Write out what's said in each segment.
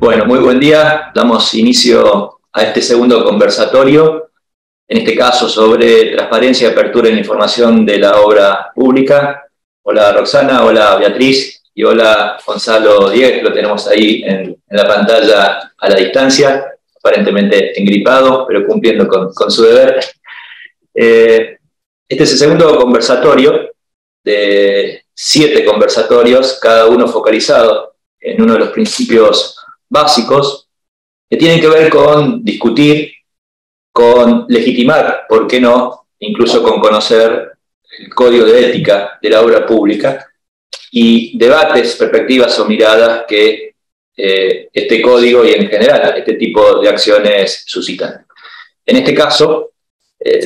Bueno, muy buen día. Damos inicio a este segundo conversatorio, en este caso sobre transparencia y apertura en la información de la obra pública. Hola Roxana, hola Beatriz y hola Gonzalo Diegues, lo tenemos ahí en la pantalla a la distancia, aparentemente engripado, pero cumpliendo con su deber. Este es el segundo conversatorio de 7 conversatorios, cada uno focalizado en uno de los principios básicos que tienen que ver con discutir, con legitimar, ¿por qué no?, incluso con conocer el código de ética de la obra pública y debates, perspectivas o miradas que este código y en general este tipo de acciones suscitan. En este caso,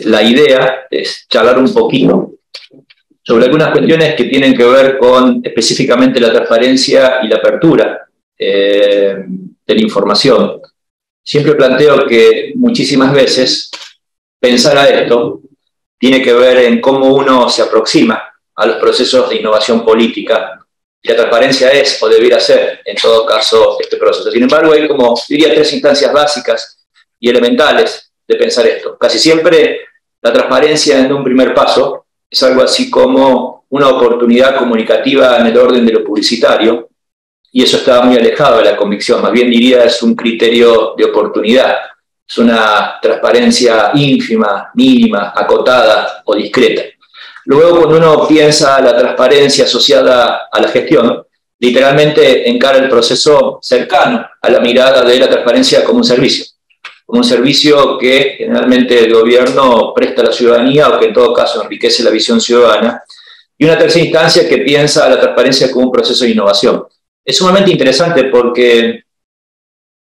la idea es charlar un poquito sobre algunas cuestiones que tienen que ver con específicamente la transparencia y la apertura de la información. Siempre planteo que muchísimas veces pensar a esto tiene que ver en cómo uno se aproxima a los procesos de innovación política. Y la transparencia es, o debiera ser, en todo caso, este proceso. Sin embargo, hay, como diría, 3 instancias básicas y elementales de pensar esto. Casi siempre la transparencia en un primer paso es algo así como una oportunidad comunicativa en el orden de lo publicitario, y eso está muy alejado de la convicción, más bien diría es un criterio de oportunidad, es una transparencia ínfima, mínima, acotada o discreta. Luego, cuando uno piensa la transparencia asociada a la gestión, literalmente encara el proceso cercano a la mirada de la transparencia como un servicio que generalmente el gobierno presta a la ciudadanía o que en todo caso enriquece la visión ciudadana, y una tercera instancia que piensa la transparencia como un proceso de innovación. Es sumamente interesante porque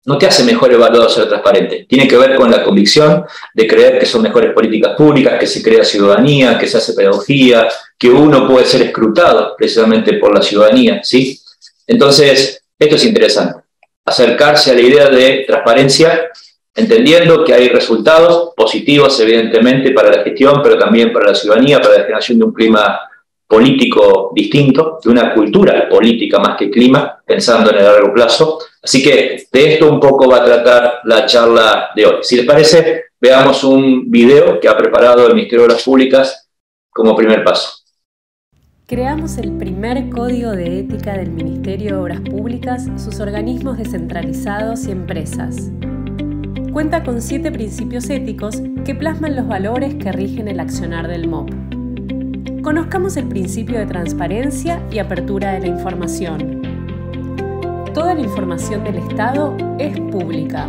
no te hace mejor evaluado ser transparente. Tiene que ver con la convicción de creer que son mejores políticas públicas, que se crea ciudadanía, que se hace pedagogía, que uno puede ser escrutado precisamente por la ciudadanía, ¿sí? Entonces, esto es interesante. Acercarse a la idea de transparencia, entendiendo que hay resultados positivos, evidentemente, para la gestión, pero también para la ciudadanía, para la generación de un clima político distinto, de una cultura política más que clima, pensando en el largo plazo. Así que de esto un poco va a tratar la charla de hoy. Si les parece, veamos un video que ha preparado el Ministerio de Obras Públicas como primer paso. Creamos el primer código de ética del Ministerio de Obras Públicas, sus organismos descentralizados y empresas. Cuenta con 7 principios éticos que plasman los valores que rigen el accionar del MOP. Conozcamos el principio de transparencia y apertura de la información. Toda la información del Estado es pública.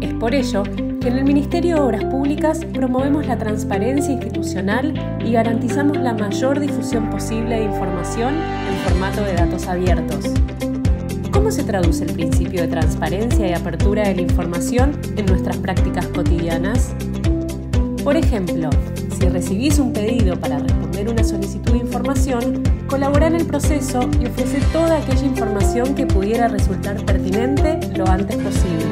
Es por ello que en el Ministerio de Obras Públicas promovemos la transparencia institucional y garantizamos la mayor difusión posible de información en formato de datos abiertos. ¿Cómo se traduce el principio de transparencia y apertura de la información en nuestras prácticas cotidianas? Por ejemplo, si recibís un pedido para responder una solicitud de información, colabora en el proceso y ofrece toda aquella información que pudiera resultar pertinente lo antes posible.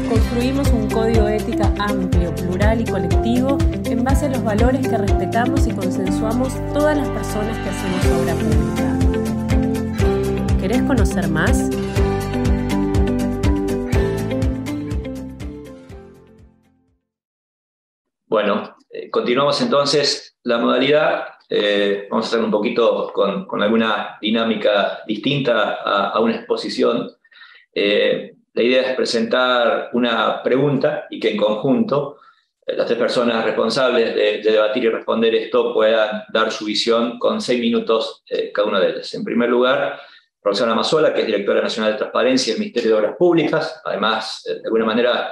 Construimos un código de ética amplio, plural y colectivo en base a los valores que respetamos y consensuamos todas las personas que hacemos obra pública. ¿Querés conocer más? Bueno, continuamos entonces la modalidad. Vamos a hacer un poquito con alguna dinámica distinta a una exposición. La idea es presentar una pregunta y que en conjunto las 3 personas responsables de debatir y responder esto puedan dar su visión con 6 minutos cada una de ellas. En primer lugar, Roxana Mazzola, que es Directora Nacional de Transparencia del Ministerio de Obras Públicas, además, de alguna manera,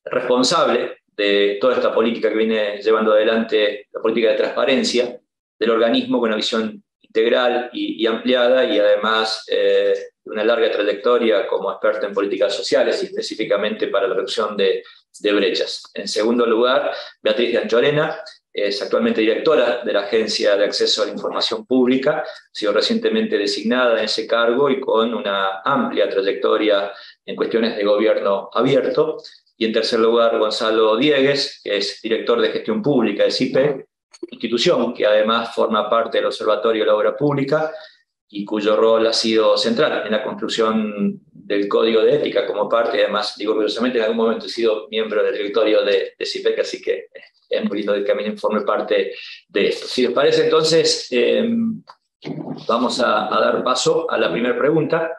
responsable de toda esta política que viene llevando adelante, la política de transparencia del organismo con una visión integral y ampliada, y además una larga trayectoria como experta en políticas sociales y específicamente para la reducción de brechas. En segundo lugar, Beatriz de Anchorena es actualmente directora de la Agencia de Acceso a la Información Pública, ha sido recientemente designada en ese cargo y con una amplia trayectoria en cuestiones de gobierno abierto. Y en tercer lugar, Gonzalo Diegues, que es director de Gestión Pública de CIPE, institución que además forma parte del Observatorio de la Obra Pública y cuyo rol ha sido central en la construcción del Código de Ética como parte, además, digo orgullosamente, en algún momento he sido miembro del directorio de CIPEC, así que es muy lindo que también forme parte de esto. Si les parece, entonces, vamos a dar paso a la primera pregunta.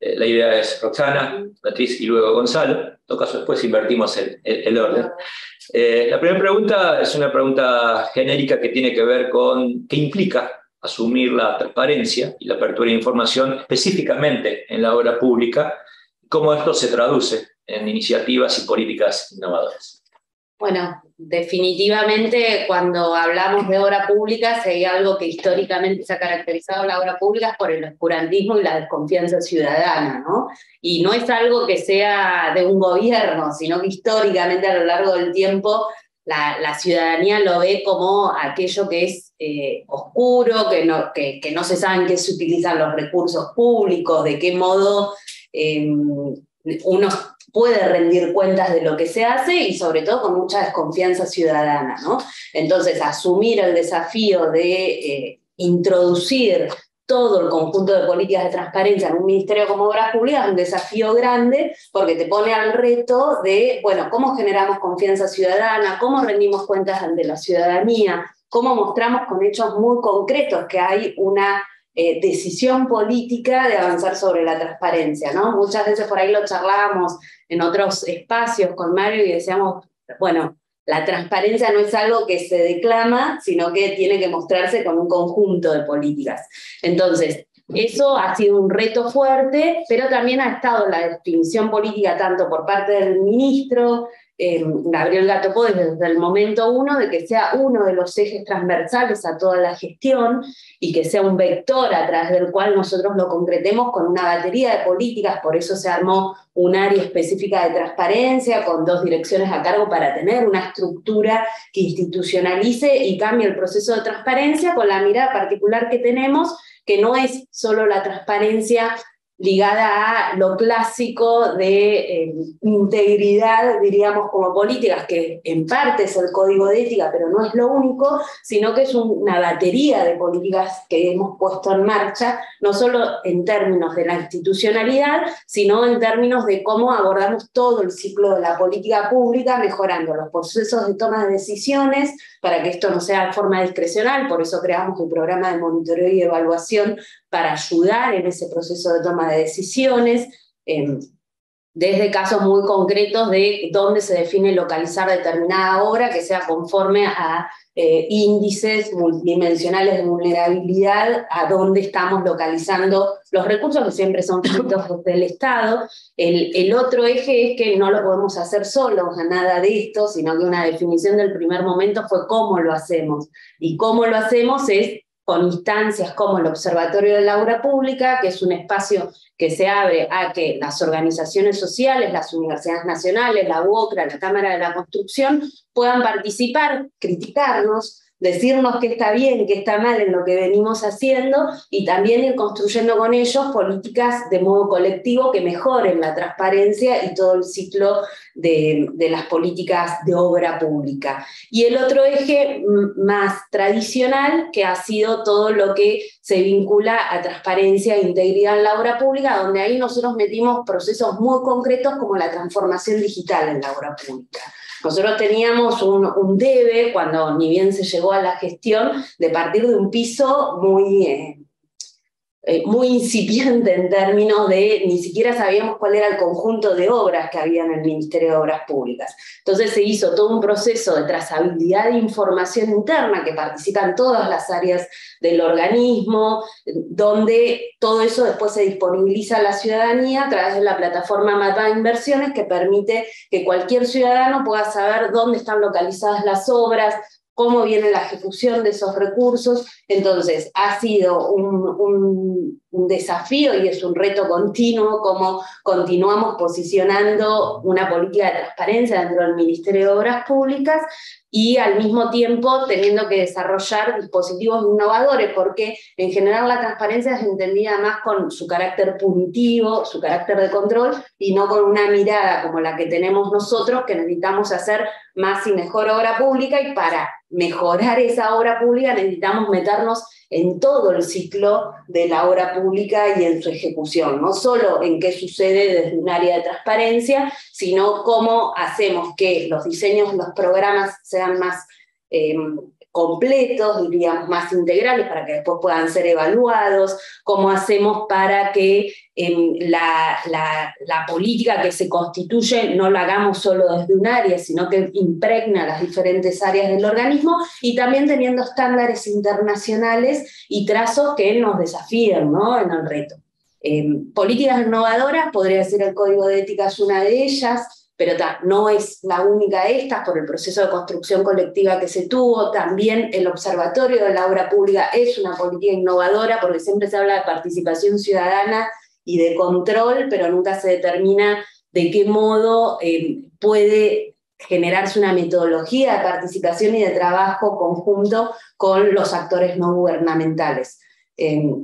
La idea es Roxana, Beatriz y luego Gonzalo. En todo caso, después invertimos el orden. La primera pregunta es una pregunta genérica que tiene que ver con qué implica asumir la transparencia y la apertura de información específicamente en la obra pública, cómo esto se traduce en iniciativas y políticas innovadoras. Bueno, definitivamente cuando hablamos de obra pública, si hay algo que históricamente se ha caracterizado la obra pública es por el oscurantismo y la desconfianza ciudadana, ¿no? Y no es algo que sea de un gobierno, sino que históricamente a lo largo del tiempo la ciudadanía lo ve como aquello que es oscuro, que no se sabe en qué se utilizan los recursos públicos, de qué modo uno puede rendir cuentas de lo que se hace y sobre todo con mucha desconfianza ciudadana, ¿no? Entonces, asumir el desafío de introducir todo el conjunto de políticas de transparencia en un ministerio como Obras Públicas es un desafío grande porque te pone al reto de, bueno, cómo generamos confianza ciudadana, cómo rendimos cuentas ante la ciudadanía, cómo mostramos con hechos muy concretos que hay una decisión política de avanzar sobre la transparencia, ¿no? Muchas veces por ahí lo charlábamos en otros espacios con Mario y decíamos, bueno, la transparencia no es algo que se declama, sino que tiene que mostrarse con un conjunto de políticas. Entonces, eso ha sido un reto fuerte, pero también ha estado la definición política tanto por parte del ministro, Gabriel Gato Podés, desde el momento uno, de que sea uno de los ejes transversales a toda la gestión y que sea un vector a través del cual nosotros lo concretemos con una batería de políticas. Por eso se armó un área específica de transparencia con 2 direcciones a cargo para tener una estructura que institucionalice y cambie el proceso de transparencia con la mirada particular que tenemos, que no es solo la transparencia ligada a lo clásico de integridad, diríamos, como políticas, que en parte es el código de ética, pero no es lo único, sino que es una batería de políticas que hemos puesto en marcha, no solo en términos de la institucionalidad, sino en términos de cómo abordamos todo el ciclo de la política pública, mejorando los procesos de toma de decisiones, para que esto no sea de forma discrecional. Por eso creamos el programa de monitoreo y evaluación para ayudar en ese proceso de toma de decisiones, desde casos muy concretos de dónde se define localizar determinada obra que sea conforme a índices multidimensionales de vulnerabilidad, a dónde estamos localizando los recursos, que siempre son frutos del Estado. El otro eje es que no lo podemos hacer solos a nada de esto, sino que una definición del primer momento fue cómo lo hacemos. Y cómo lo hacemos es con instancias como el Observatorio de la Obra Pública, que es un espacio que se abre a que las organizaciones sociales, las universidades nacionales, la UOCRA, la Cámara de la Construcción, puedan participar, criticarnos, decirnos qué está bien, qué está mal en lo que venimos haciendo y también ir construyendo con ellos políticas de modo colectivo que mejoren la transparencia y todo el ciclo de las políticas de obra pública. Y el otro eje más tradicional, que ha sido todo lo que se vincula a transparencia e integridad en la obra pública, donde ahí nosotros metimos procesos muy concretos como la transformación digital en la obra pública. Nosotros teníamos un debe, cuando ni bien se llegó a la gestión, de partir de un piso muy incipiente en términos de ni siquiera sabíamos cuál era el conjunto de obras que había en el Ministerio de Obras Públicas. Entonces se hizo todo un proceso de trazabilidad de información interna que participan todas las áreas del organismo, donde todo eso después se disponibiliza a la ciudadanía a través de la plataforma Mapa Inversiones, que permite que cualquier ciudadano pueda saber dónde están localizadas las obras, cómo viene la ejecución de esos recursos. Entonces, ha sido un desafío y es un reto continuo cómo continuamos posicionando una política de transparencia dentro del Ministerio de Obras Públicas y al mismo tiempo teniendo que desarrollar dispositivos innovadores, porque en general la transparencia es entendida más con su carácter punitivo, su carácter de control, y no con una mirada como la que tenemos nosotros, que necesitamos hacer más y mejor obra pública, y para mejorar esa obra pública necesitamos meternos en todo el ciclo de la obra pública y en su ejecución, no solo en qué sucede desde un área de transparencia, sino cómo hacemos que los diseños, los programas sean más completos, diríamos, más integrales, para que después puedan ser evaluados, cómo hacemos para que la política que se constituye no la hagamos solo desde un área, sino que impregna las diferentes áreas del organismo, y también teniendo estándares internacionales y trazos que nos desafíen, ¿no?, en el reto. Políticas innovadoras, podría ser el Código de Ética es una de ellas, pero no es la única de estas, por el proceso de construcción colectiva que se tuvo. También el Observatorio de la Obra Pública es una política innovadora, porque siempre se habla de participación ciudadana y de control, pero nunca se determina de qué modo puede generarse una metodología de participación y de trabajo conjunto con los actores no gubernamentales.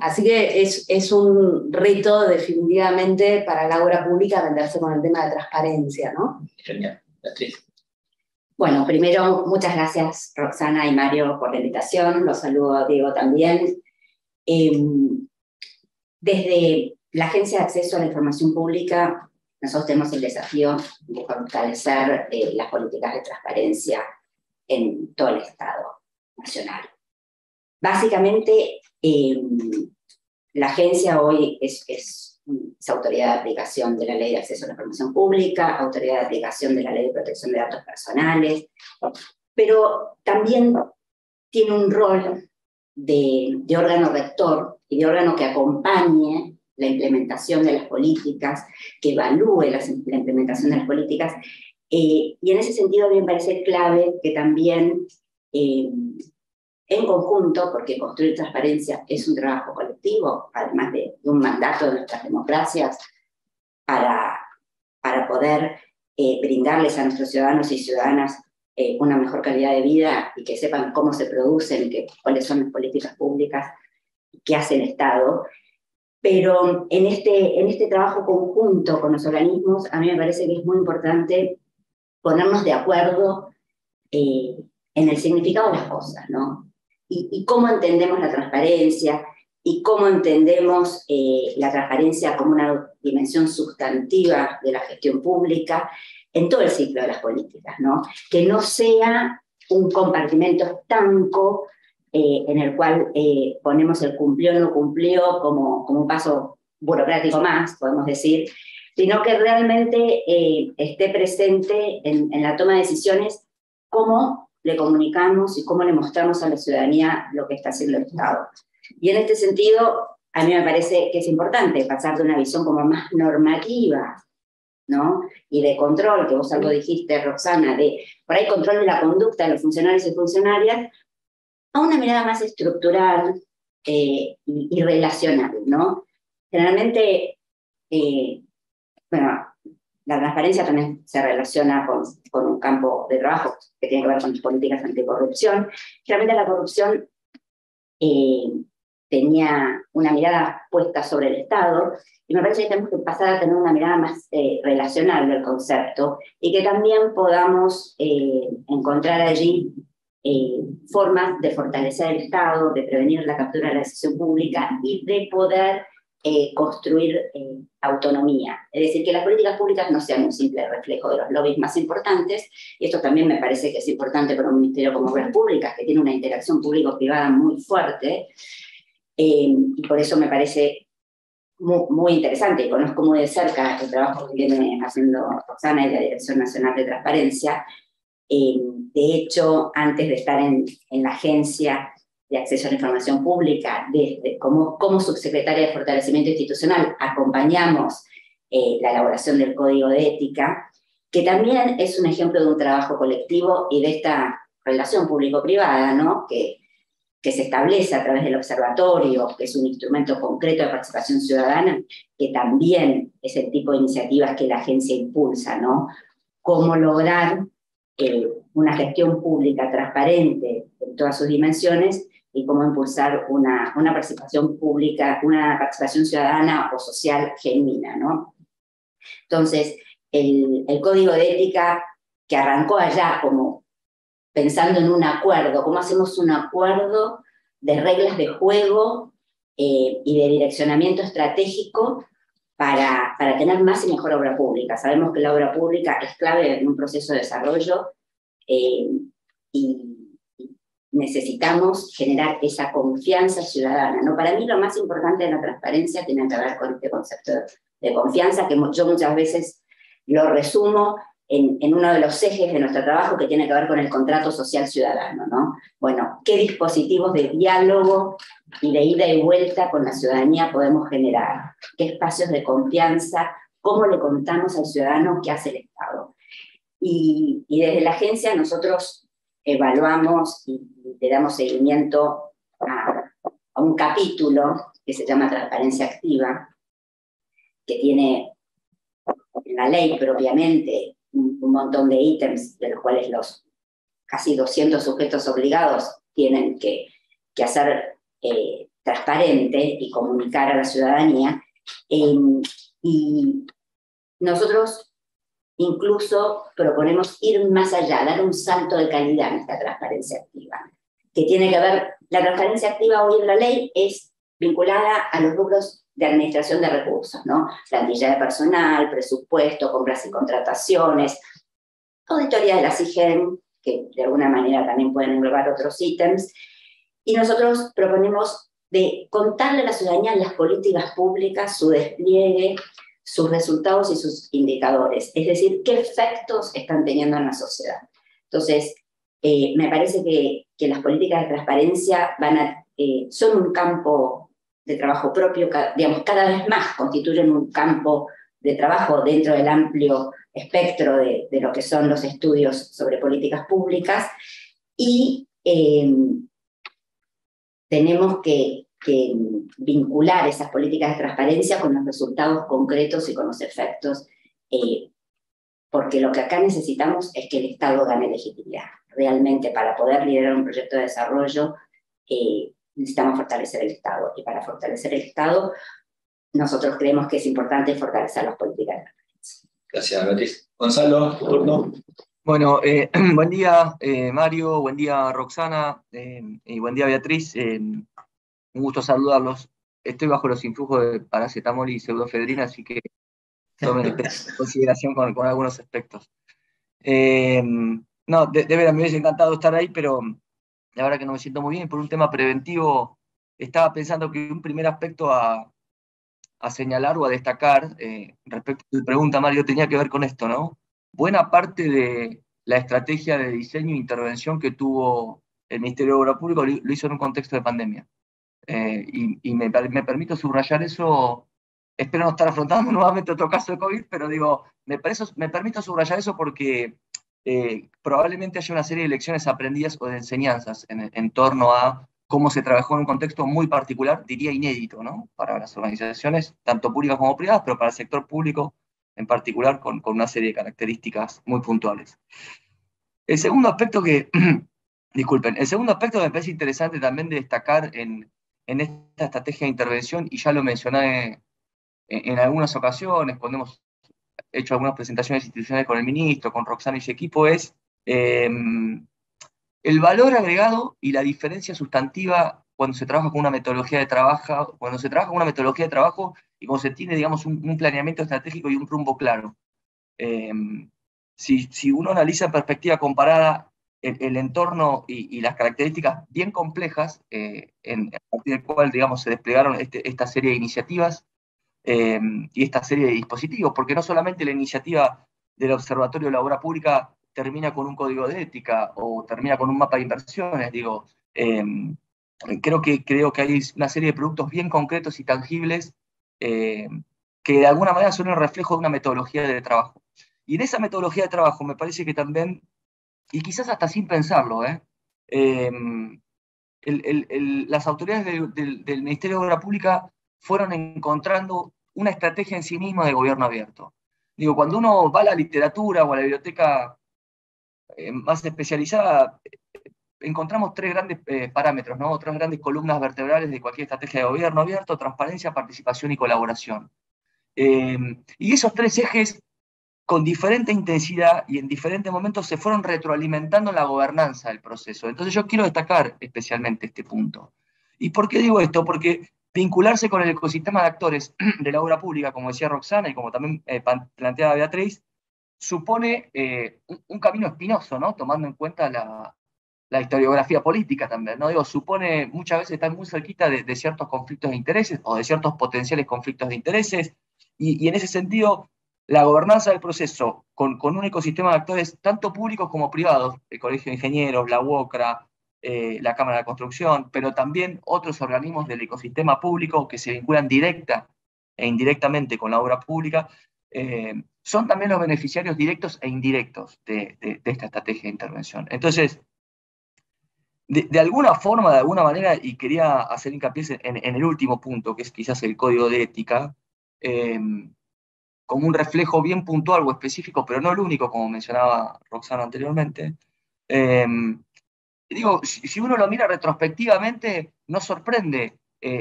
Así que es un reto definitivamente para la obra pública meterse con el tema de transparencia, ¿no? Genial, Beatriz. Bueno, primero, muchas gracias Roxana y Mario por la invitación, los saludo a Diego también. Desde la Agencia de Acceso a la Información Pública, nosotros tenemos el desafío de fortalecer las políticas de transparencia en todo el Estado nacional. Básicamente, la agencia hoy es autoridad de aplicación de la Ley de Acceso a la Información Pública, autoridad de aplicación de la Ley de Protección de Datos Personales, pero también tiene un rol de órgano rector y de órgano que acompañe la implementación de las políticas, que evalúe la implementación de las políticas, y en ese sentido a mí me parece clave que también en conjunto, porque construir transparencia es un trabajo colectivo, además de un mandato de nuestras democracias, para poder brindarles a nuestros ciudadanos y ciudadanas una mejor calidad de vida y que sepan cómo se producen y cuáles son las políticas públicas que hace el Estado. Pero en este trabajo conjunto con los organismos, a mí me parece que es muy importante ponernos de acuerdo en el significado de las cosas, ¿no? Y cómo entendemos la transparencia, y cómo entendemos la transparencia como una dimensión sustantiva de la gestión pública en todo el ciclo de las políticas, ¿no? Que no sea un compartimento estanco en el cual ponemos el cumplió o no cumplió como un paso burocrático más, podemos decir, sino que realmente esté presente en la toma de decisiones cómo le comunicamos y cómo le mostramos a la ciudadanía lo que está haciendo el Estado. Y en este sentido, a mí me parece que es importante pasar de una visión como más normativa, ¿no?, y de control, que vos algo dijiste, Roxana, de por ahí control de la conducta de los funcionarios y funcionarias, a una mirada más estructural y relacional, ¿no? Generalmente, bueno, la transparencia también se relaciona con un campo de trabajo que tiene que ver con las políticas anticorrupción. Realmente la corrupción tenía una mirada puesta sobre el Estado, y me parece que tenemos que pasar a tener una mirada más relacional del concepto, y que también podamos encontrar allí formas de fortalecer el Estado, de prevenir la captura de la decisión pública y de poder construir autonomía. Es decir, que las políticas públicas no sean un simple reflejo de los lobbies más importantes, y esto también me parece que es importante para un ministerio como Obras Públicas, que tiene una interacción público-privada muy fuerte, y por eso me parece muy interesante, y conozco muy de cerca el trabajo que viene haciendo Roxana y la Dirección Nacional de Transparencia. De hecho, antes de estar en la Agencia de Acceso a la Información Pública, como subsecretaria de Fortalecimiento Institucional, acompañamos la elaboración del Código de Ética, que también es un ejemplo de un trabajo colectivo y de esta relación público-privada, ¿no?, que se establece a través del observatorio, que es un instrumento concreto de participación ciudadana, que también es el tipo de iniciativas que la agencia impulsa, ¿no? Cómo lograr una gestión pública transparente en todas sus dimensiones, y cómo impulsar una participación pública, una participación ciudadana o social genuina, ¿no? Entonces, el Código de Ética, que arrancó allá como pensando en un acuerdo, cómo hacemos un acuerdo de reglas de juego y de direccionamiento estratégico para tener más y mejor obra pública. Sabemos que la obra pública es clave en un proceso de desarrollo y necesitamos generar esa confianza ciudadana, ¿no? Para mí lo más importante de la transparencia tiene que ver con este concepto de confianza, que yo muchas veces lo resumo en uno de los ejes de nuestro trabajo que tiene que ver con el contrato social ciudadano, ¿no? Bueno, ¿qué dispositivos de diálogo y de ida y vuelta con la ciudadanía podemos generar? ¿Qué espacios de confianza? ¿Cómo le contamos al ciudadano qué hace el Estado? Y desde la agencia nosotros evaluamos y le damos seguimiento a un capítulo que se llama Transparencia Activa, que tiene en la ley propiamente un montón de ítems, de los cuales los casi 200 sujetos obligados tienen que hacer transparente y comunicar a la ciudadanía. Y nosotros incluso proponemos ir más allá, dar un salto de calidad en esta transparencia activa, que tiene que ver, la transparencia activa hoy en la ley es vinculada a los rubros de administración de recursos, ¿no? Plantilla de personal, presupuesto, compras y contrataciones, auditoría de la SIGEN, que de alguna manera también pueden englobar otros ítems, y nosotros proponemos de contarle a la ciudadanía las políticas públicas, su despliegue, sus resultados y sus indicadores, es decir, qué efectos están teniendo en la sociedad. Entonces, me parece que las políticas de transparencia son un campo de trabajo propio, digamos, cada vez más constituyen un campo de trabajo dentro del amplio espectro de lo que son los estudios sobre políticas públicas, y tenemos que vincular esas políticas de transparencia con los resultados concretos y con los efectos, porque lo que acá necesitamos es que el Estado gane legitimidad. Realmente, para poder liderar un proyecto de desarrollo, necesitamos fortalecer el Estado, y para fortalecer el Estado, nosotros creemos que es importante fortalecer las políticas de transparencia. Gracias, Beatriz. Gonzalo, tu turno. Bueno, buen día, Mario, buen día, Roxana, y buen día, Beatriz. Un gusto saludarlos. Estoy bajo los influjos de paracetamol y pseudoefedrina, así que tomen en consideración con algunos aspectos. No, de verdad me hubiese encantado estar ahí, pero la verdad que no me siento muy bien. Por un tema preventivo, estaba pensando que un primer aspecto a señalar o a destacar, respecto a tu pregunta, Mario, tenía que ver con esto, ¿no? Buena parte de la estrategia de diseño e intervención que tuvo el Ministerio de Obra Pública lo hizo en un contexto de pandemia. Y me permito subrayar eso. Espero no estar afrontando nuevamente otro caso de COVID, pero digo, me permito subrayar eso porque probablemente haya una serie de lecciones aprendidas o de enseñanzas en torno a cómo se trabajó en un contexto muy particular, diría inédito, ¿no? Para las organizaciones, tanto públicas como privadas, pero para el sector público en particular, con una serie de características muy puntuales. El segundo aspecto disculpen, el segundo aspecto que me parece interesante también de destacar en esta estrategia de intervención, y ya lo mencioné en algunas ocasiones, cuando hemos hecho algunas presentaciones institucionales con el ministro, con Roxana y su equipo, es el valor agregado y la diferencia sustantiva cuando se trabaja con una metodología de trabajo, y cuando se tiene, digamos, un planeamiento estratégico y un rumbo claro. Si uno analiza en perspectiva comparada el entorno y las características bien complejas, a partir del cual, digamos, se desplegaron esta serie de iniciativas y esta serie de dispositivos, porque no solamente la iniciativa del Observatorio de la Obra Pública termina con un código de ética o termina con un mapa de inversiones, digo, creo que hay una serie de productos bien concretos y tangibles que de alguna manera son el reflejo de una metodología de trabajo. Y en esa metodología de trabajo me parece que también, y quizás hasta sin pensarlo, las autoridades del Ministerio de Obra Pública fueron encontrando una estrategia en sí misma de gobierno abierto. Digo, cuando uno va a la literatura o a la biblioteca más especializada, encontramos tres grandes parámetros, ¿no? Tres grandes columnas vertebrales de cualquier estrategia de gobierno abierto: transparencia, participación y colaboración. Y esos tres ejes, con diferente intensidad y en diferentes momentos, se fueron retroalimentando en la gobernanza del proceso. Entonces yo quiero destacar especialmente este punto. ¿Y por qué digo esto? Porque vincularse con el ecosistema de actores de la obra pública, como decía Roxana y como también planteaba Beatriz, supone un camino espinoso, ¿no? Tomando en cuenta la historiografía política también, ¿no? Digo, supone muchas veces estar muy cerquita de ciertos conflictos de intereses o de ciertos potenciales conflictos de intereses, y en ese sentido, la gobernanza del proceso con un ecosistema de actores tanto públicos como privados, el Colegio de Ingenieros, la UOCRA, la Cámara de Construcción, pero también otros organismos del ecosistema público que se vinculan directa e indirectamente con la obra pública, son también los beneficiarios directos e indirectos de esta estrategia de intervención. Entonces, de alguna forma, de alguna manera, y quería hacer hincapié en el último punto, que es quizás el código de ética, como un reflejo bien puntual o específico, pero no el único, como mencionaba Roxana anteriormente. Digo, si uno lo mira retrospectivamente, no sorprende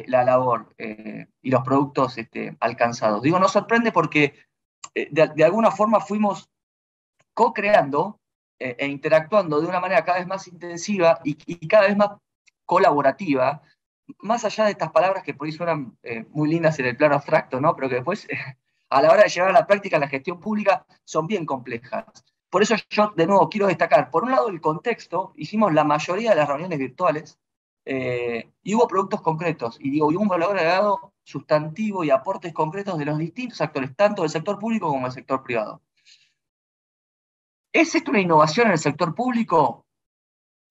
la labor y los productos alcanzados. Digo, no sorprende porque de alguna forma fuimos co-creando e interactuando de una manera cada vez más intensiva y cada vez más colaborativa, más allá de estas palabras que por ahí suenan muy lindas en el plano abstracto, ¿no? Pero que después, a la hora de llevar a la práctica la gestión pública, son bien complejas. Por eso yo, de nuevo, quiero destacar, por un lado, el contexto. Hicimos la mayoría de las reuniones virtuales y hubo productos concretos, y digo, y un valor agregado sustantivo y aportes concretos de los distintos actores, tanto del sector público como del sector privado. ¿Es esto una innovación en el sector público?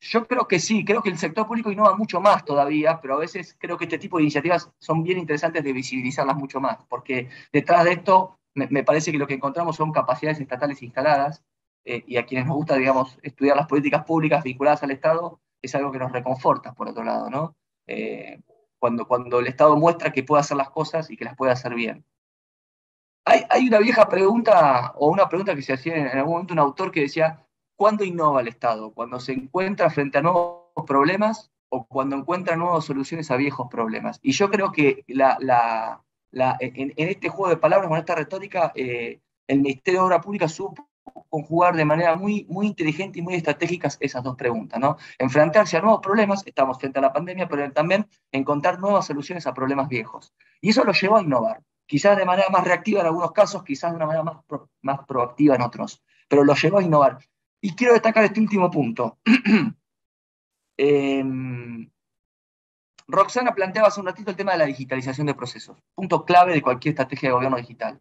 Yo creo que sí, creo que el sector público innova mucho más todavía, pero a veces creo que este tipo de iniciativas son bien interesantes de visibilizarlas mucho más, porque detrás de esto me parece que lo que encontramos son capacidades estatales instaladas, y a quienes nos gusta, digamos, estudiar las políticas públicas vinculadas al Estado, es algo que nos reconforta, por otro lado, ¿no? Cuando el Estado muestra que puede hacer las cosas y que las puede hacer bien. Hay una vieja pregunta, o una pregunta que se hacía en algún momento un autor que decía, ¿cuándo innova el Estado? ¿Cuando se encuentra frente a nuevos problemas o cuando encuentra nuevas soluciones a viejos problemas? Y yo creo que en este juego de palabras, con esta retórica, el Ministerio de Obra Pública supo conjugar de manera muy, muy inteligente y muy estratégica esas dos preguntas, ¿no? Enfrentarse a nuevos problemas, estamos frente a la pandemia, pero también encontrar nuevas soluciones a problemas viejos. Y eso lo llevó a innovar. Quizás de manera más reactiva en algunos casos, quizás de una manera más proactiva en otros, pero lo llevó a innovar. Y quiero destacar este último punto. Roxana planteaba hace un ratito el tema de la digitalización de procesos, punto clave de cualquier estrategia de gobierno digital.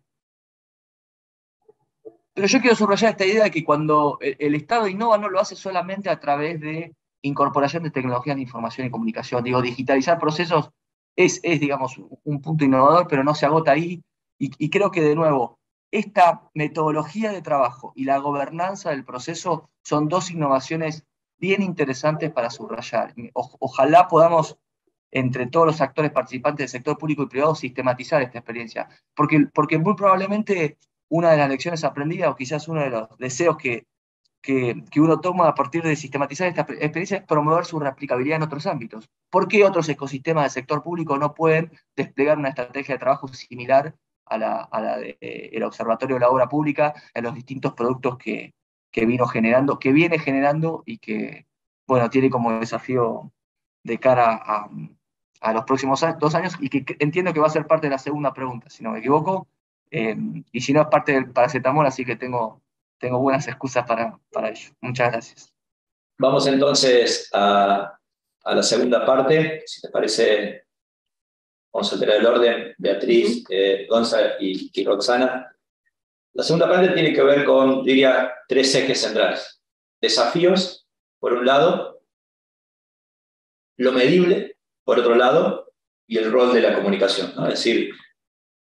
Pero yo quiero subrayar esta idea de que cuando el Estado innova no lo hace solamente a través de incorporación de tecnologías de información y comunicación. Digo, digitalizar procesos es digamos, un punto innovador, pero no se agota ahí. Y creo que, de nuevo, esta metodología de trabajo y la gobernanza del proceso son dos innovaciones bien interesantes para subrayar. Ojalá podamos, entre todos los actores participantes del sector público y privado, sistematizar esta experiencia. Porque muy probablemente una de las lecciones aprendidas, o quizás uno de los deseos que uno toma a partir de sistematizar esta experiencia, es promover su replicabilidad en otros ámbitos. ¿Por qué otros ecosistemas del sector público no pueden desplegar una estrategia de trabajo similar a la del Observatorio de la Obra Pública en los distintos productos que viene generando y que, bueno, tiene como desafío de cara a los próximos 2 años, y que entiendo que va a ser parte de la segunda pregunta, si no me equivoco, y si no es parte del paracetamol, así que tengo buenas excusas para ello. Muchas gracias. Vamos entonces a la segunda parte. Si te parece, vamos a alterar el orden. Beatriz, Gonza y Roxana. La segunda parte tiene que ver con, diría, 3 ejes centrales. Desafíos, por un lado, lo medible, por otro lado, y el rol de la comunicación, ¿no? Es decir,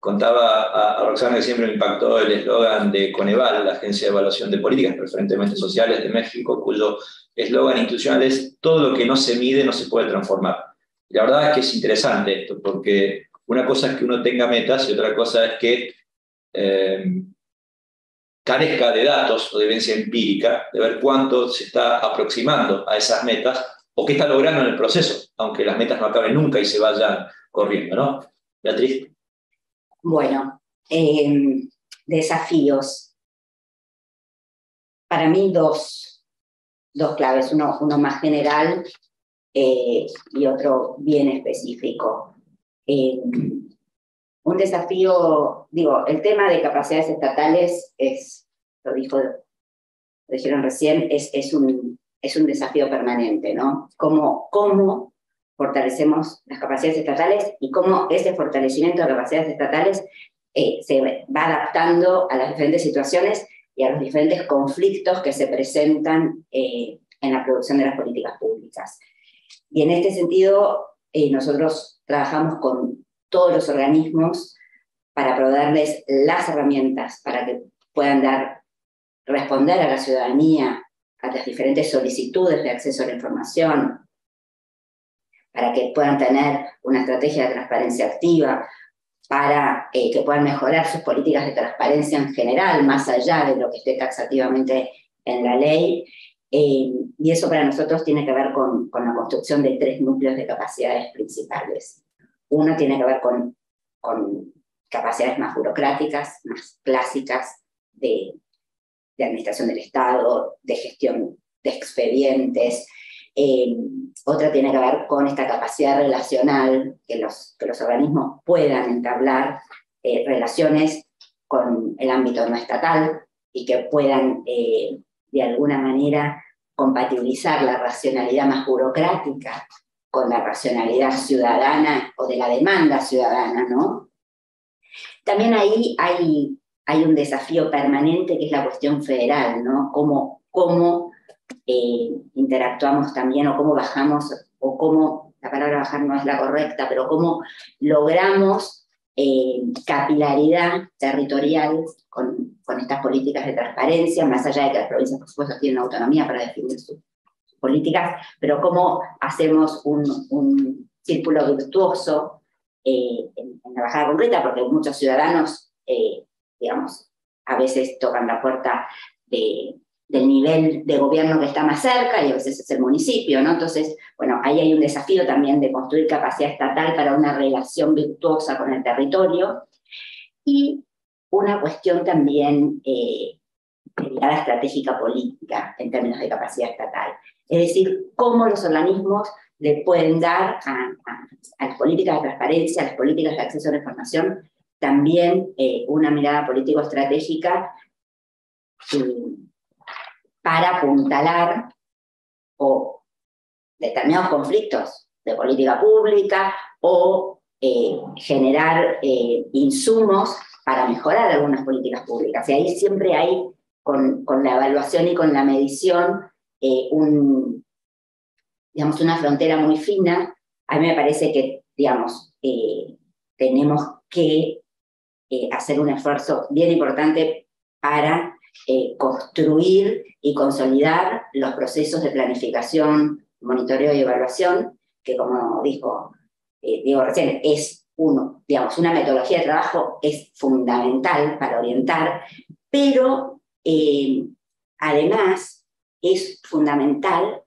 contaba a Roxana que siempre me impactó el eslogan de Coneval, la Agencia de Evaluación de Políticas Preferentemente Sociales de México, cuyo eslogan institucional es: todo lo que no se mide no se puede transformar. Y la verdad es que es interesante esto, porque una cosa es que uno tenga metas y otra cosa es que carezca de datos o de evidencia empírica, de ver cuánto se está aproximando a esas metas o qué está logrando en el proceso, aunque las metas no acaben nunca y se vayan corriendo, ¿no? Beatriz. Bueno, desafíos. Para mí dos claves, uno más general y otro bien específico. Un desafío, digo, el tema de capacidades estatales es, lo dijeron recién, es un desafío permanente, ¿no? ¿Cómo fortalecemos las capacidades estatales y cómo ese fortalecimiento de capacidades estatales se va adaptando a las diferentes situaciones y a los diferentes conflictos que se presentan en la producción de las políticas públicas. Y en este sentido, nosotros trabajamos con todos los organismos para proveerles las herramientas para que puedan responder a la ciudadanía a las diferentes solicitudes de acceso a la información, para que puedan tener una estrategia de transparencia activa, para que puedan mejorar sus políticas de transparencia en general, más allá de lo que esté taxativamente en la ley. Y eso para nosotros tiene que ver con la construcción de 3 núcleos de capacidades principales. Uno tiene que ver con capacidades más burocráticas, más clásicas de administración del Estado, de gestión de expedientes. Otra tiene que ver con esta capacidad relacional, que los organismos puedan entablar relaciones con el ámbito no estatal y que puedan de alguna manera compatibilizar la racionalidad más burocrática con la racionalidad ciudadana o de la demanda ciudadana, ¿no? También ahí hay un desafío permanente que es la cuestión federal, ¿no? Cómo interactuamos también, o cómo bajamos, o cómo, la palabra bajar no es la correcta, pero cómo logramos capilaridad territorial con estas políticas de transparencia, más allá de que las provincias, por supuesto, tienen autonomía para definir sus políticas, pero cómo hacemos un círculo virtuoso en la bajada concreta, porque muchos ciudadanos, digamos, a veces tocan la puerta del nivel de gobierno que está más cerca, y a veces es el municipio, ¿no? Entonces, bueno, ahí hay un desafío también de construir capacidad estatal para una relación virtuosa con el territorio, y una cuestión también de mirada estratégica política en términos de capacidad estatal. Es decir, cómo los organismos le pueden dar a las políticas de transparencia, a las políticas de acceso a la información, también una mirada político-estratégica para apuntalar o determinados conflictos de política pública o generar insumos para mejorar algunas políticas públicas. Y ahí siempre hay, con la evaluación y con la medición, digamos, una frontera muy fina. A mí me parece que, digamos, tenemos que hacer un esfuerzo bien importante para construir y consolidar los procesos de planificación, monitoreo y evaluación, que, como dijo Diego recién, es digamos, una metodología de trabajo es fundamental para orientar, pero además es fundamental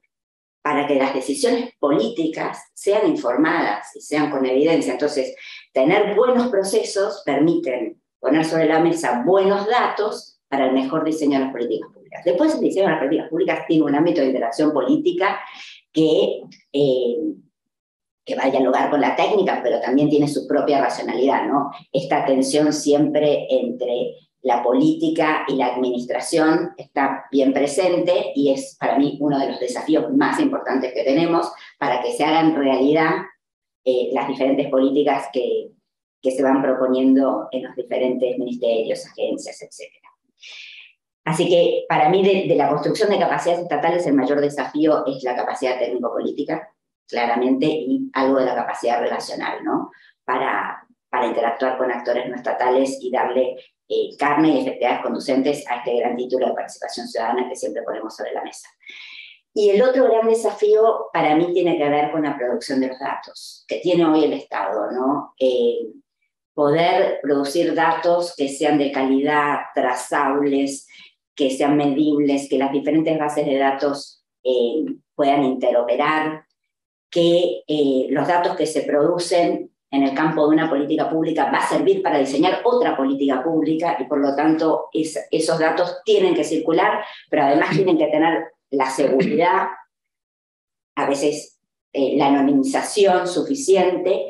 para que las decisiones políticas sean informadas y sean con evidencia. Entonces, tener buenos procesos permiten poner sobre la mesa buenos datos para el mejor diseño de las políticas públicas. Después, el diseño de las políticas públicas tiene un ámbito de interacción política que va a dialogar con la técnica, pero también tiene su propia racionalidad, ¿no? Esta tensión siempre entre la política y la administración está bien presente y es para mí uno de los desafíos más importantes que tenemos para que se hagan realidad las diferentes políticas que se van proponiendo en los diferentes ministerios, agencias, etc. Así que para mí de la construcción de capacidades estatales el mayor desafío es la capacidad técnico-política, claramente, y algo de la capacidad relacional, ¿no? Para interactuar con actores no estatales y darle carne y efectividades conducentes a este gran título de participación ciudadana que siempre ponemos sobre la mesa. Y el otro gran desafío para mí tiene que ver con la producción de los datos que tiene hoy el Estado, ¿no? Poder producir datos que sean de calidad, trazables, que sean medibles, que las diferentes bases de datos puedan interoperar, que los datos que se producen en el campo de una política pública va a servir para diseñar otra política pública y por lo tanto esos datos tienen que circular, pero además tienen que tener la seguridad, a veces la anonimización suficiente,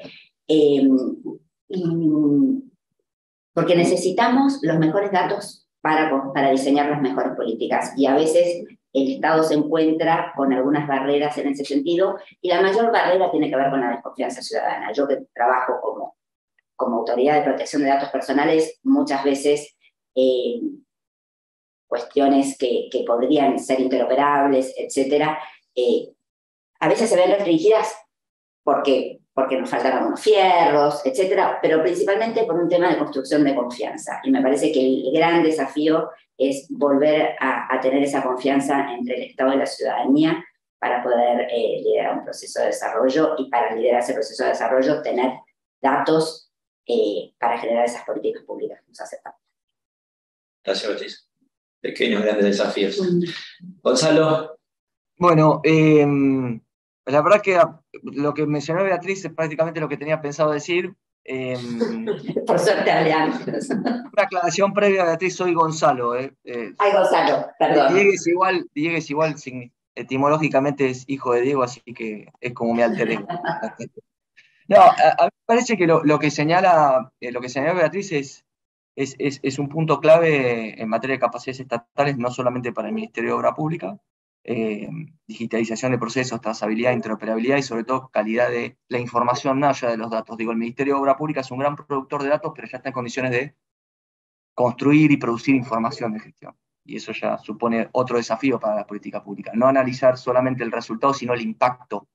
porque necesitamos los mejores datos para diseñar las mejores políticas, y a veces el Estado se encuentra con algunas barreras en ese sentido, y la mayor barrera tiene que ver con la desconfianza ciudadana. Yo que trabajo como autoridad de protección de datos personales, muchas veces cuestiones que podrían ser interoperables, etcétera, a veces se ven restringidas porque nos faltaron unos fierros, etcétera, pero principalmente por un tema de construcción de confianza. Y me parece que el gran desafío es volver a tener esa confianza entre el Estado y la ciudadanía para poder liderar un proceso de desarrollo, y para liderar ese proceso de desarrollo tener datos para generar esas políticas públicas que nos hacen falta. Gracias, Beatriz. Pequeños grandes desafíos. Gonzalo. Bueno, la verdad que lo que mencionó Beatriz es prácticamente lo que tenía pensado decir. Por suerte hablamos. Una aclaración previa, Beatriz, soy Gonzalo. Ay, Gonzalo, perdón. Diegues igual etimológicamente es hijo de Diego, así que es como mi alter ego. No, a mí me parece que lo que señala Beatriz es un punto clave en materia de capacidades estatales, no solamente para el Ministerio de Obra Pública, digitalización de procesos, trazabilidad, interoperabilidad y sobre todo calidad de la información, no allá de los datos. Digo, el Ministerio de Obra Pública es un gran productor de datos, pero ya está en condiciones de construir y producir información de gestión. Y eso ya supone otro desafío para la política pública. No analizar solamente el resultado, sino el impacto.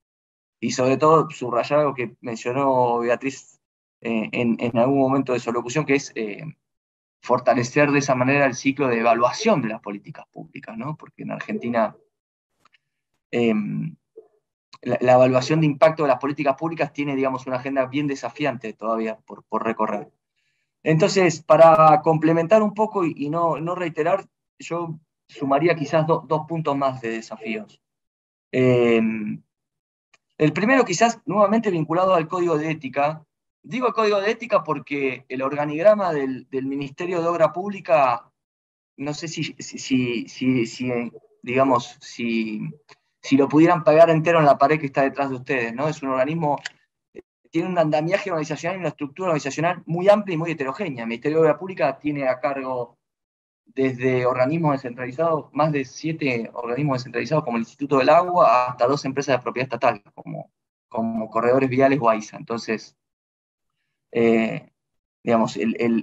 Y sobre todo, subrayar algo que mencionó Beatriz en algún momento de su locución, que es fortalecer de esa manera el ciclo de evaluación de las políticas públicas, ¿no? Porque en Argentina la evaluación de impacto de las políticas públicas tiene, digamos, una agenda bien desafiante todavía por recorrer. Entonces, para complementar un poco y no reiterar, yo sumaría quizás dos puntos más de desafíos. El primero, quizás nuevamente vinculado al Código de Ética. Digo el Código de Ética porque el organigrama del Ministerio de Obra Pública, no sé digamos, si lo pudieran pegar entero en la pared que está detrás de ustedes, ¿no? Es un organismo, tiene un andamiaje organizacional y una estructura organizacional muy amplia y muy heterogénea. El Ministerio de Obra Pública tiene a cargo desde organismos descentralizados, más de 7 organismos descentralizados como el Instituto del Agua, hasta 2 empresas de propiedad estatal, como Corredores Viales o AISA. Entonces, digamos,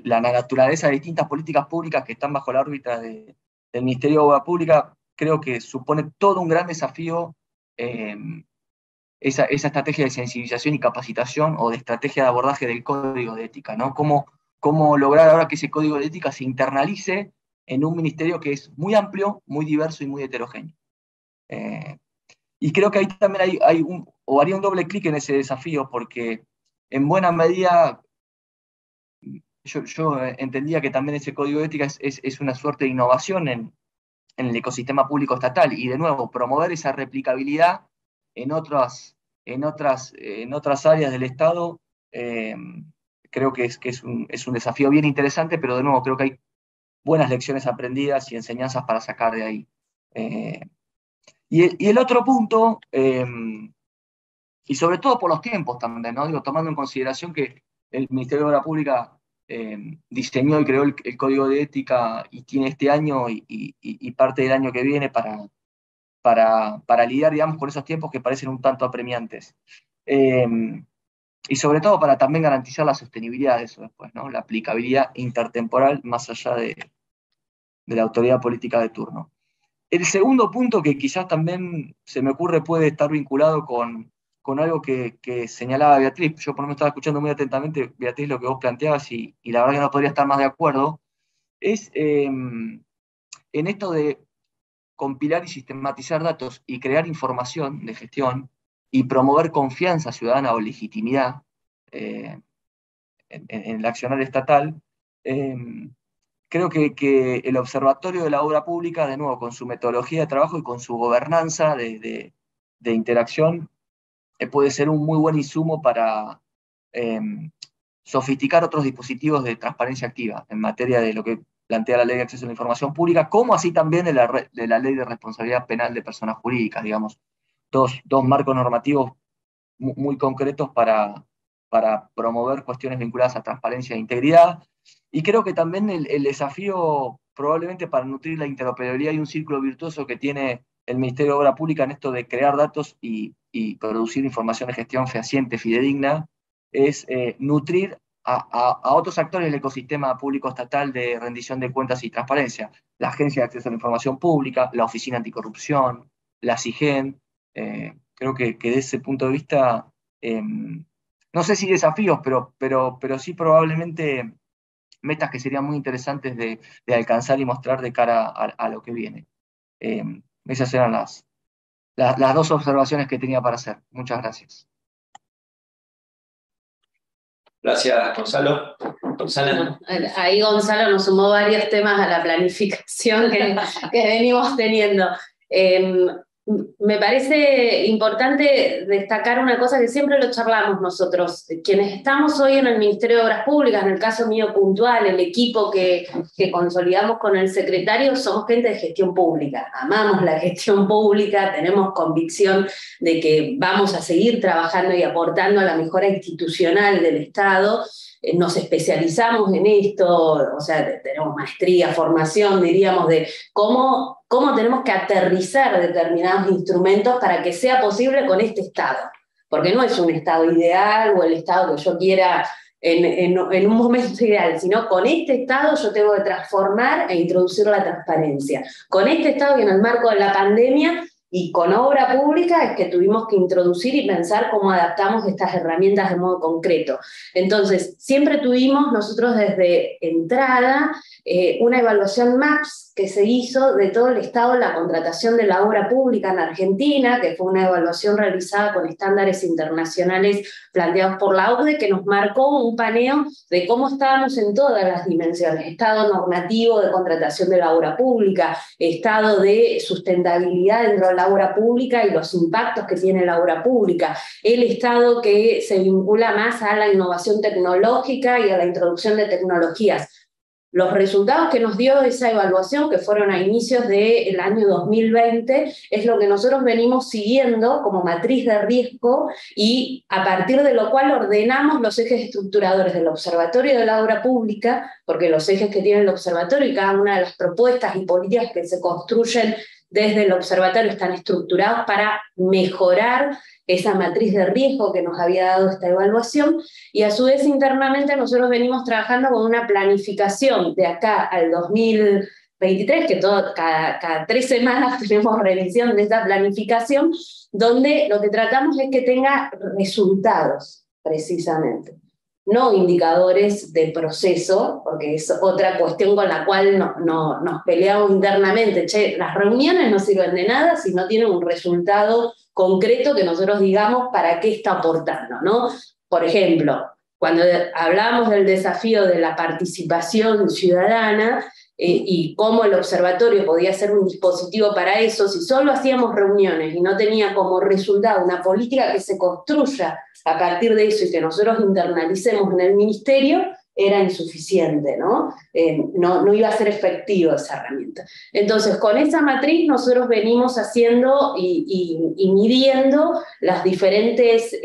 la naturaleza de distintas políticas públicas que están bajo la órbita del Ministerio de Obra Pública, creo que supone todo un gran desafío esa estrategia de sensibilización y capacitación, o de estrategia de abordaje del Código de Ética, ¿no? Cómo lograr ahora que ese Código de Ética se internalice en un ministerio que es muy amplio, muy diverso y muy heterogéneo. Y creo que ahí también haría un doble clic en ese desafío, porque en buena medida yo entendía que también ese Código de Ética es una suerte de innovación en el ecosistema público estatal, y de nuevo, promover esa replicabilidad en otras áreas del Estado, creo que es un desafío bien interesante, pero de nuevo creo que hay buenas lecciones aprendidas y enseñanzas para sacar de ahí. Y el otro punto, y sobre todo por los tiempos también, ¿no? Digo, tomando en consideración que el Ministerio de Obra Pública diseñó y creó el Código de Ética, y tiene este año y parte del año que viene para lidiar, digamos, con esos tiempos que parecen un tanto apremiantes. Y sobre todo para también garantizar la sostenibilidad de eso después, ¿no? La aplicabilidad intertemporal más allá de la autoridad política de turno. El segundo punto, que quizás también se me ocurre puede estar vinculado con algo que señalaba Beatriz. Yo por lo menos estaba escuchando muy atentamente, Beatriz, lo que vos planteabas, y la verdad que no podría estar más de acuerdo, es en esto de compilar y sistematizar datos y crear información de gestión y promover confianza ciudadana o legitimidad en el accionar estatal. Creo que el Observatorio de la Obra Pública, de nuevo, con su metodología de trabajo y con su gobernanza de interacción, puede ser un muy buen insumo para sofisticar otros dispositivos de transparencia activa en materia de lo que plantea la Ley de Acceso a la Información Pública, como así también de la Ley de Responsabilidad Penal de Personas Jurídicas, digamos. Dos marcos normativos muy concretos para promover cuestiones vinculadas a transparencia e integridad. Y creo que también el desafío, probablemente para nutrir la interoperabilidad y un círculo virtuoso que tiene el Ministerio de Obra Pública en esto de crear datos y producir información de gestión fehaciente, fidedigna, es nutrir a otros actores del ecosistema público estatal de rendición de cuentas y transparencia. La Agencia de Acceso a la Información Pública, la Oficina Anticorrupción, la CIGEN. Creo que de ese punto de vista, no sé si desafíos, pero sí probablemente metas que serían muy interesantes de alcanzar y mostrar de cara a lo que viene. Esas eran las dos observaciones que tenía para hacer. Muchas gracias. Gracias, Gonzalo. Gonzalo. Ahí Gonzalo nos sumó varios temas a la planificación que venimos teniendo. Me parece importante destacar una cosa que siempre lo charlamos nosotros, quienes estamos hoy en el Ministerio de Obras Públicas, en el caso mío puntual, el equipo que consolidamos con el secretario, somos gente de gestión pública, amamos la gestión pública, tenemos convicción de que vamos a seguir trabajando y aportando a la mejora institucional del Estado. Nos especializamos en esto, o sea, tenemos maestría, formación, diríamos, de cómo tenemos que aterrizar determinados instrumentos para que sea posible con este Estado. Porque no es un Estado ideal o el Estado que yo quiera en un momento ideal, sino con este Estado yo tengo que transformar e introducir la transparencia. Con este Estado y en el marco de la pandemia y con obra pública es que tuvimos que introducir y pensar cómo adaptamos estas herramientas de modo concreto. Entonces, siempre tuvimos nosotros desde entrada una evaluación MAPS que se hizo de todo el Estado en la contratación de la obra pública en Argentina, que fue una evaluación realizada con estándares internacionales planteados por la OCDE, que nos marcó un paneo de cómo estábamos en todas las dimensiones: estado normativo de contratación de la obra pública, estado de sustentabilidad dentro de la obra pública y los impactos que tiene la obra pública, el estado que se vincula más a la innovación tecnológica y a la introducción de tecnologías. Los resultados que nos dio esa evaluación, que fueron a inicios del año 2020, es lo que nosotros venimos siguiendo como matriz de riesgo y a partir de lo cual ordenamos los ejes estructuradores del Observatorio de la Obra Pública, porque los ejes que tiene el Observatorio y cada una de las propuestas y políticas que se construyen desde el Observatorio están estructurados para mejorar esa matriz de riesgo que nos había dado esta evaluación, y a su vez internamente nosotros venimos trabajando con una planificación de acá al 2023, que cada 3 semanas tenemos revisión de esta planificación, donde lo que tratamos es que tenga resultados, precisamente. No indicadores de proceso, porque es otra cuestión con la cual nos peleamos internamente. Che, las reuniones no sirven de nada si no tienen un resultado concreto que nosotros digamos para qué está aportando, ¿no? Por ejemplo, cuando hablábamos del desafío de la participación ciudadana y cómo el observatorio podía ser un dispositivo para eso, si solo hacíamos reuniones y no tenía como resultado una política que se construya a partir de eso y que nosotros internalicemos en el ministerio, era insuficiente, ¿no? No iba a ser efectiva esa herramienta. Entonces, con esa matriz nosotros venimos haciendo y midiendo las diferentes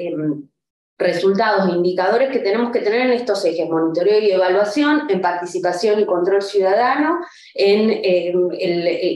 resultados e indicadores que tenemos que tener en estos ejes: monitoreo y evaluación, en participación y control ciudadano, en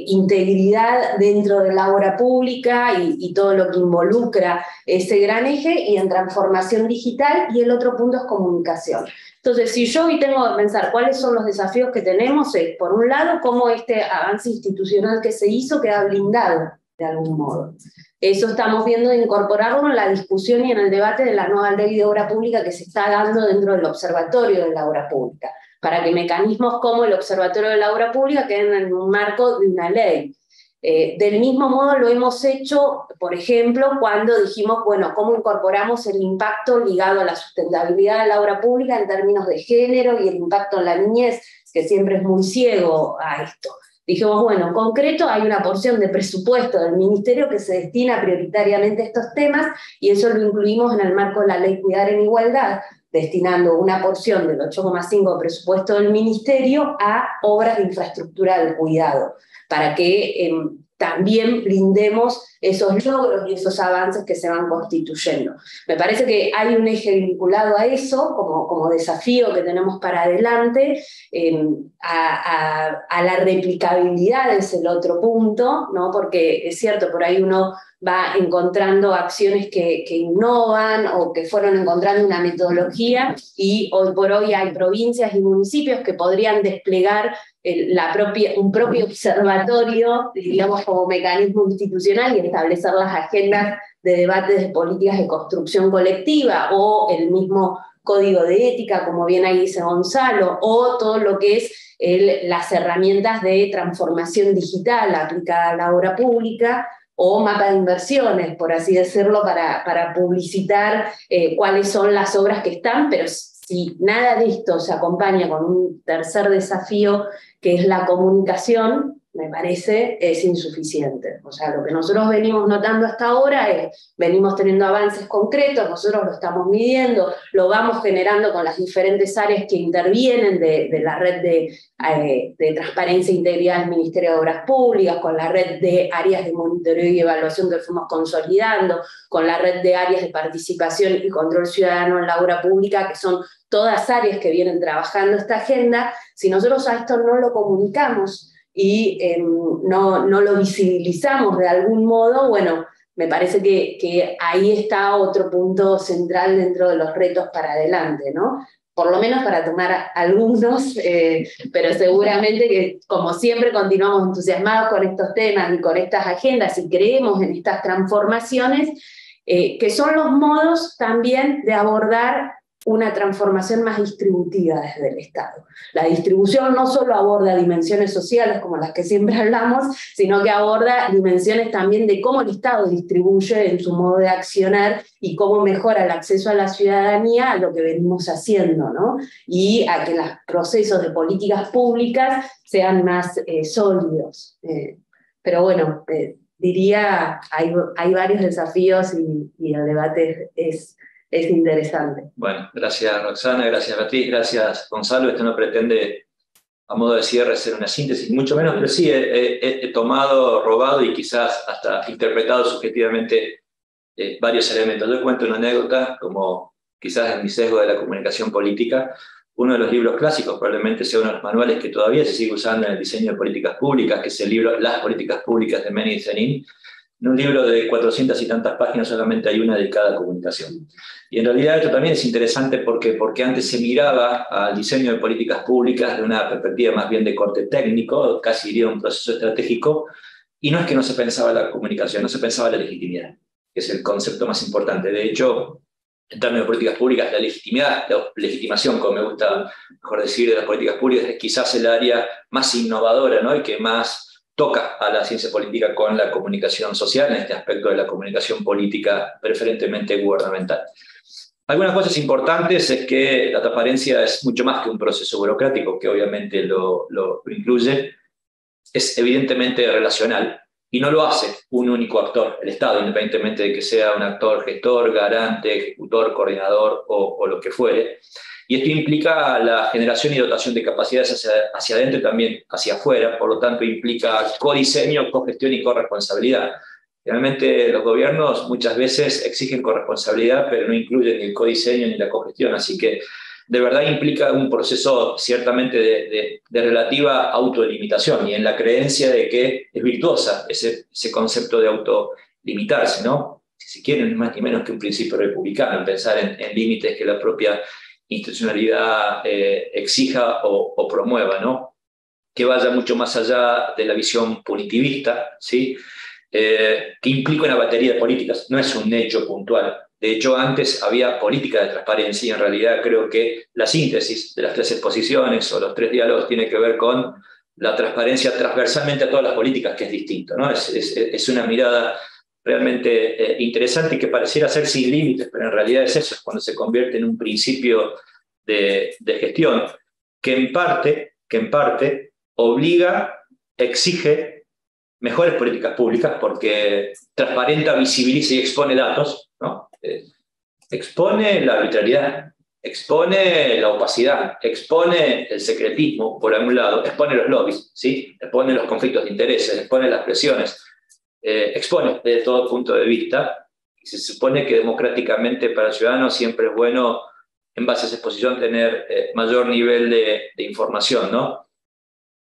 integridad dentro de la obra pública y todo lo que involucra ese gran eje, y en transformación digital, y el otro punto es comunicación. Entonces, si yo hoy tengo que pensar cuáles son los desafíos que tenemos, es, por un lado, cómo este avance institucional que se hizo queda blindado de algún modo. Eso estamos viendo de incorporarlo en la discusión y en el debate de la nueva ley de obra pública que se está dando dentro del Observatorio de la Obra Pública, para que mecanismos como el Observatorio de la Obra Pública queden en un marco de una ley. Del mismo modo lo hemos hecho, por ejemplo, cuando dijimos, bueno, cómo incorporamos el impacto ligado a la sustentabilidad de la obra pública en términos de género y el impacto en la niñez, que siempre es muy ciego a esto. Dijimos, bueno, en concreto hay una porción de presupuesto del Ministerio que se destina prioritariamente a estos temas, y eso lo incluimos en el marco de la Ley Cuidar en Igualdad, destinando una porción del 8,5% de presupuesto del Ministerio a obras de infraestructura del cuidado, para que también blindemos esos logros y esos avances que se van constituyendo. Me parece que hay un eje vinculado a eso, como desafío que tenemos para adelante, a la replicabilidad es el otro punto, ¿no? Porque es cierto, por ahí uno va encontrando acciones que innovan o que fueron encontrando una metodología, y hoy por hoy hay provincias y municipios que podrían desplegar un propio observatorio, digamos, como mecanismo institucional, y establecer las agendas de debates de políticas de construcción colectiva, o el mismo código de ética, como bien ahí dice Gonzalo, o todo lo que es las herramientas de transformación digital aplicada a la obra pública, o mapa de inversiones, por así decirlo, para publicitar cuáles son las obras que están, pero si nada de esto se acompaña con un tercer desafío, que es la comunicación, me parece, es insuficiente. O sea, lo que nosotros venimos notando hasta ahora es, venimos teniendo avances concretos, nosotros lo estamos midiendo, lo vamos generando con las diferentes áreas que intervienen de la red de transparencia e integridad del Ministerio de Obras Públicas, con la red de áreas de monitoreo y evaluación que fuimos consolidando, con la red de áreas de participación y control ciudadano en la obra pública, que son todas áreas que vienen trabajando esta agenda. Si nosotros a esto no lo comunicamos y no lo visibilizamos de algún modo, bueno, me parece que ahí está otro punto central dentro de los retos para adelante, ¿no? Por lo menos para tomar algunos, pero seguramente que, como siempre, continuamos entusiasmados con estos temas y con estas agendas, y creemos en estas transformaciones, que son los modos también de abordar una transformación más distributiva desde el Estado. La distribución no solo aborda dimensiones sociales como las que siempre hablamos, sino que aborda dimensiones también de cómo el Estado distribuye en su modo de accionar y cómo mejora el acceso a la ciudadanía a lo que venimos haciendo, ¿no? Y a que los procesos de políticas públicas sean más sólidos. Pero bueno, diría, hay varios desafíos y el debate es interesante. Bueno, gracias Roxana, gracias Beatriz, gracias Gonzalo. Esto no pretende, a modo de cierre, ser una síntesis, mucho menos, pero sí he tomado, robado y quizás hasta interpretado subjetivamente varios elementos. Yo cuento una anécdota, como quizás en mi sesgo de la comunicación política. Uno de los libros clásicos probablemente sea uno de los manuales que todavía se sigue usando en el diseño de políticas públicas, que es el libro Las políticas públicas de Menis Zenin. En un libro de 400 y tantas páginas solamente hay una dedicada a comunicación. Y en realidad esto también es interesante porque antes se miraba al diseño de políticas públicas de una perspectiva más bien de corte técnico, casi diría un proceso estratégico, y no es que no se pensaba la comunicación, no se pensaba la legitimidad, que es el concepto más importante. De hecho, en términos de políticas públicas, la legitimidad, la legitimación, como me gusta mejor decir, de las políticas públicas, es quizás el área más innovadora, ¿no? Y que más toca a la ciencia política con la comunicación social, en este aspecto de la comunicación política preferentemente gubernamental. Algunas cosas importantes es que la transparencia es mucho más que un proceso burocrático, que obviamente lo incluye, es evidentemente relacional, y no lo hace un único actor, el Estado, independientemente de que sea un actor gestor, garante, ejecutor, coordinador o lo que fuere. Y esto implica la generación y dotación de capacidades hacia adentro y también hacia afuera, por lo tanto implica codiseño, cogestión y corresponsabilidad. Realmente los gobiernos muchas veces exigen corresponsabilidad, pero no incluyen ni el codiseño ni la cogestión, así que de verdad implica un proceso ciertamente de relativa autolimitación, y en la creencia de que es virtuosa ese concepto de autolimitarse, ¿no? Si se quiere, no es más ni menos que un principio republicano, pensar en límites que la propia institucionalidad exija o promueva, ¿no? Que vaya mucho más allá de la visión punitivista, ¿sí? Que implica una batería de políticas, no es un hecho puntual. De hecho, antes había política de transparencia, y en realidad creo que la síntesis de las 3 exposiciones o los 3 diálogos tiene que ver con la transparencia transversalmente a todas las políticas, que es distinto, ¿no? Es una mirada realmente interesante y que pareciera ser sin límites, pero en realidad es eso, es cuando se convierte en un principio de gestión que en parte obliga, exige mejores políticas públicas, porque transparenta, visibiliza y expone datos, ¿no? Expone la arbitrariedad, expone la opacidad, expone el secretismo, por algún lado, expone los lobbies, ¿sí? Expone los conflictos de intereses, expone las presiones, expone desde todo punto de vista. Y se supone que democráticamente para el ciudadano siempre es bueno, en base a esa exposición, tener mayor nivel de información, ¿no?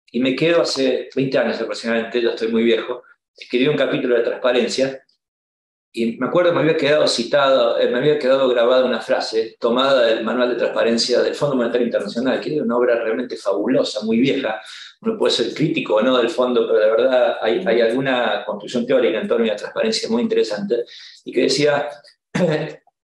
Y me quedo hace 20 años aproximadamente, ya estoy muy viejo, escribí un capítulo de transparencia y me acuerdo que me había quedado grabada una frase tomada del Manual de Transparencia del Fondo Monetario Internacional, que es una obra realmente fabulosa, muy vieja. Uno puede ser crítico o no del fondo, pero de verdad hay alguna construcción teórica en torno a la transparencia muy interesante, y que decía,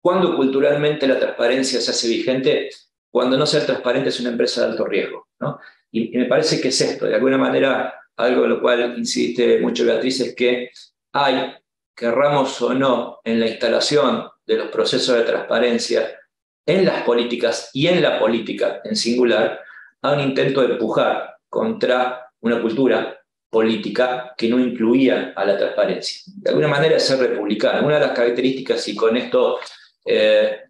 ¿cuándo culturalmente la transparencia se hace vigente? Cuando no ser transparente es una empresa de alto riesgo, ¿no? Y me parece que es esto, de alguna manera, algo en lo cual insiste mucho Beatriz, es que hay, querramos o no, en la instalación de los procesos de transparencia, en las políticas y en la política en singular, hay un intento de empujar contra una cultura política que no incluía a la transparencia. De alguna manera es ser republicano. Una de las características, y con esto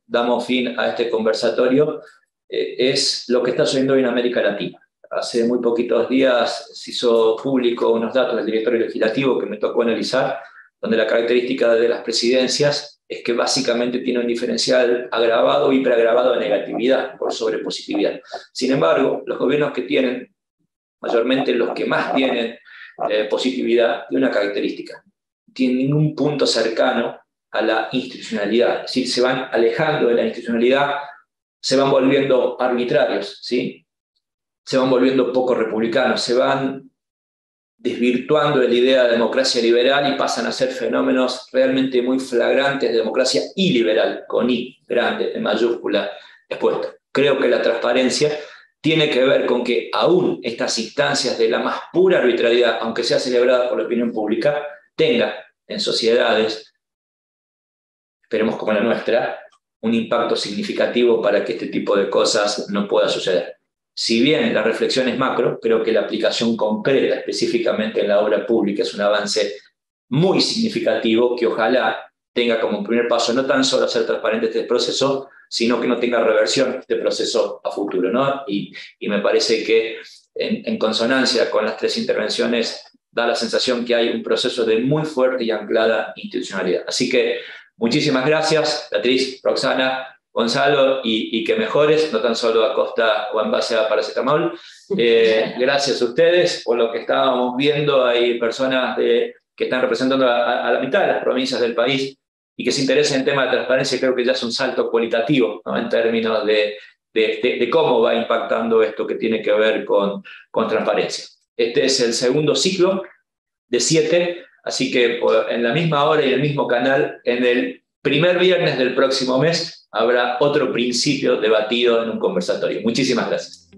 damos fin a este conversatorio, es lo que está sucediendo hoy en América Latina. Hace muy poquitos días se hizo público unos datos del directorio legislativo que me tocó analizar, donde la característica de las presidencias es que básicamente tiene un diferencial agravado, hiperagravado de negatividad por sobre positividad. Sin embargo, los gobiernos que tienen, mayormente los que más tienen positividad, tienen una característica: tienen ningún punto cercano a la institucionalidad, es decir, se van alejando de la institucionalidad, se van volviendo arbitrarios, ¿sí? Se van volviendo poco republicanos, se van desvirtuando de la idea de democracia liberal y pasan a ser fenómenos realmente muy flagrantes de democracia iliberal, con I grande, en mayúscula, expuesto. Creo que la transparencia tiene que ver con que aún estas instancias de la más pura arbitrariedad, aunque sea celebrada por la opinión pública, tenga en sociedades, esperemos como la nuestra, un impacto significativo para que este tipo de cosas no pueda suceder. Si bien la reflexión es macro, creo que la aplicación concreta, específicamente en la obra pública, es un avance muy significativo que ojalá tenga como primer paso no tan solo ser transparente este proceso, sino que no tenga reversión este proceso a futuro, ¿no? Y me parece que en consonancia con las tres intervenciones da la sensación que hay un proceso de muy fuerte y anclada institucionalidad. Así que muchísimas gracias, Beatriz, Roxana, Gonzalo, y que mejores, no tan solo a costa o en base a paracetamol. Gracias a ustedes por lo que estábamos viendo. Hay personas que están representando a la mitad de las provincias del país y que se interesan en temas de transparencia. Creo que ya es un salto cualitativo, ¿no? En términos de cómo va impactando esto que tiene que ver con transparencia. Este es el segundo ciclo de 7, así que en la misma hora y en el mismo canal, en el primer viernes del próximo mes, habrá otro principio debatido en un conversatorio. Muchísimas gracias.